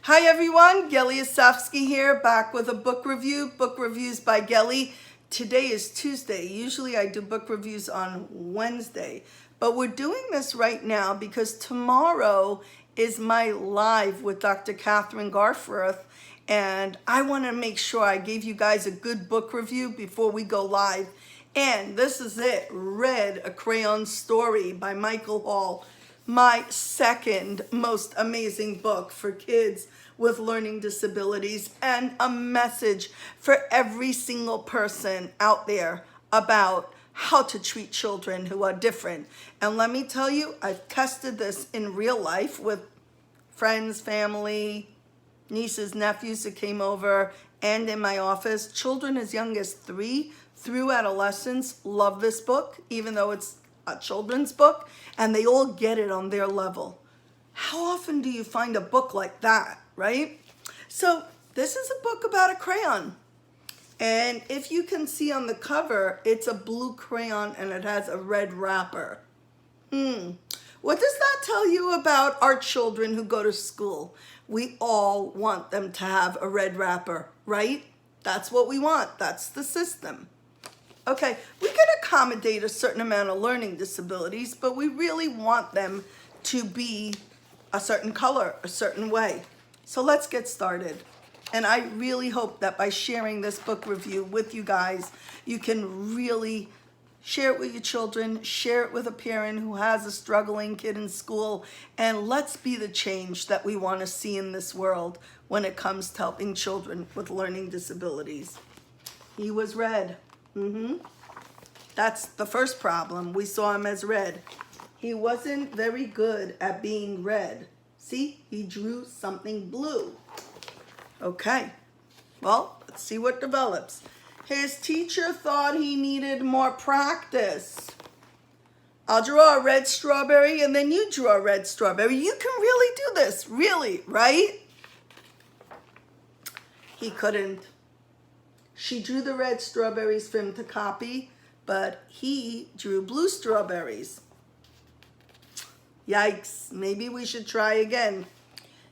Hi everyone, LCSW-R here, back with a book review. Book reviews by Gelly. Today is Tuesday. Usually I do book reviews on Wednesday, but we're doing this right now because tomorrow is my live with Dr. Catherine Garforth, and I want to make sure I gave you guys a good book review before we go live. And this is it, Red, A Crayon Story by Michael Hall. My second most amazing book for kids with learning disabilities, and a message for every single person out there about how to treat children who are different. And let me tell you, I've tested this in real life with friends, family, nieces, nephews that came over, and in my office. Children as young as 3 through adolescence love this book, even though it's a children's book, and they all get it on their level. How often do you find a book like that, right? So this is a book about a crayon. And if you can see on the cover, it's a blue crayon and it has a red wrapper. What does that tell you about our children who go to school? We all want them to have a red wrapper, right? That's what we want. That's the system. Okay, we can accommodate a certain amount of learning disabilities, but we really want them to be a certain color, a certain way. So let's get started. And I really hope that by sharing this book review with you guys, you can really share it with your children, share it with a parent who has a struggling kid in school, and let's be the change that we want to see in this world when it comes to helping children with learning disabilities. He was red. That's the first problem. We saw him as red. He wasn't very good at being red. See, he drew something blue. Okay, well, let's see what develops. His teacher thought he needed more practice. I'll draw a red strawberry and then you draw a red strawberry. You can really do this, really, right? He couldn't. She drew the red strawberries for him to copy, but he drew blue strawberries. Yikes, maybe we should try again.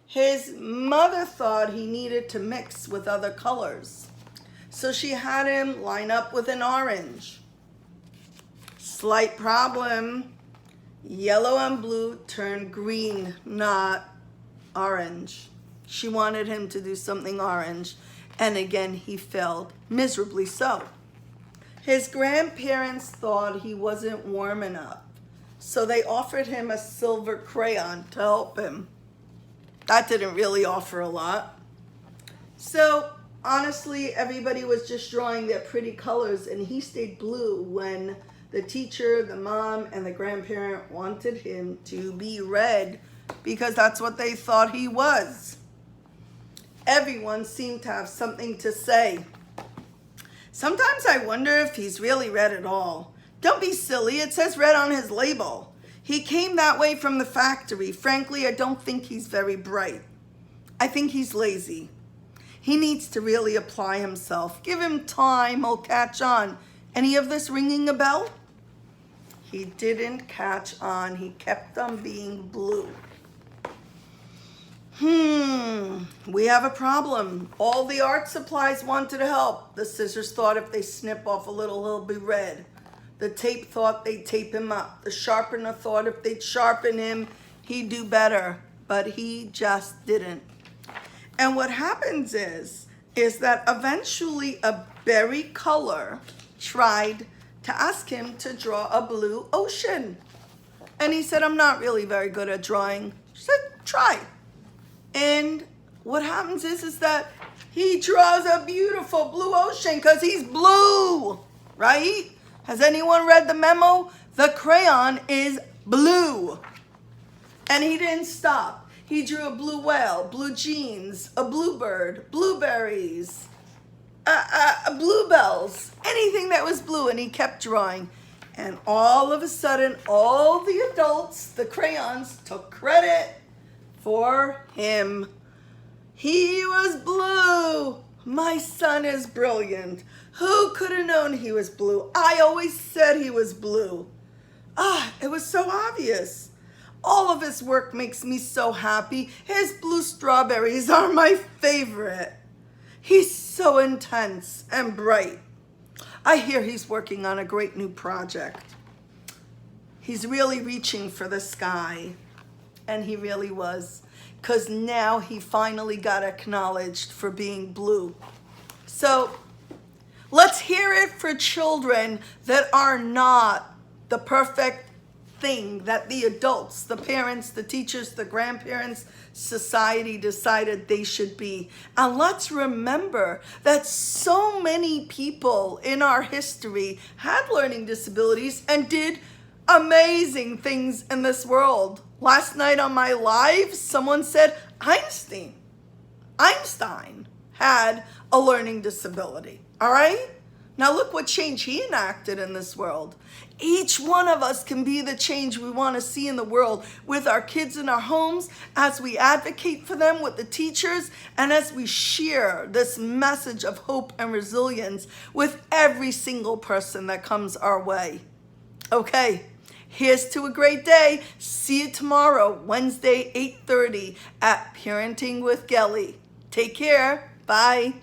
His mother thought he needed to mix with other colors, so she had him line up with an orange. Slight problem. Yellow and blue turned green, not orange. She wanted him to do something orange. And again, he failed, miserably so. His grandparents thought he wasn't warm enough, so they offered him a silver crayon to help him. That didn't really offer a lot. So honestly, everybody was just drawing their pretty colors, and he stayed blue when the teacher, the mom, and the grandparent wanted him to be red because that's what they thought he was. Everyone seemed to have something to say. Sometimes I wonder if he's really red at all. Don't be silly, it says red on his label. He came that way from the factory. Frankly, I don't think he's very bright. I think he's lazy. He needs to really apply himself. Give him time, he'll catch on. Any of this ringing a bell? He didn't catch on. He kept on being blue. We have a problem. All the art supplies wanted to help. The scissors thought if they snip off a little, he'll be red. The tape thought they'd tape him up. The sharpener thought if they'd sharpen him, he'd do better. But he just didn't. And what happens is that eventually a berry color tried to ask him to draw a blue ocean. And he said, I'm not really very good at drawing. She said, try. And what happens is that he draws a beautiful blue ocean because he's blue, right? Has anyone read the memo? The crayon is blue. And he didn't stop. He drew a blue whale, blue jeans, a bluebird, blueberries, bluebells, anything that was blue, and he kept drawing. And all of a sudden, all the adults, the crayons, took credit for him. He was blue. My son is brilliant. Who could have known he was blue? I always said he was blue. It was so obvious. All of his work makes me so happy. His blue strawberries are my favorite. He's so intense and bright. I hear he's working on a great new project. He's really reaching for the sky. And he really was. Because now he finally got acknowledged for being blue. So let's hear it for children that are not the perfect thing that the adults, the parents, the teachers, the grandparents, society decided they should be. And let's remember that so many people in our history had learning disabilities and did amazing things in this world. Last night on my live, someone said Einstein had a learning disability. All right? Now look what change he enacted in this world. Each one of us can be the change we want to see in the world with our kids in our homes, as we advocate for them with the teachers, and as we share this message of hope and resilience with every single person that comes our way. Okay. Here's to a great day. See you tomorrow, Wednesday, 8:30 at Parenting with Gelly. Take care. Bye.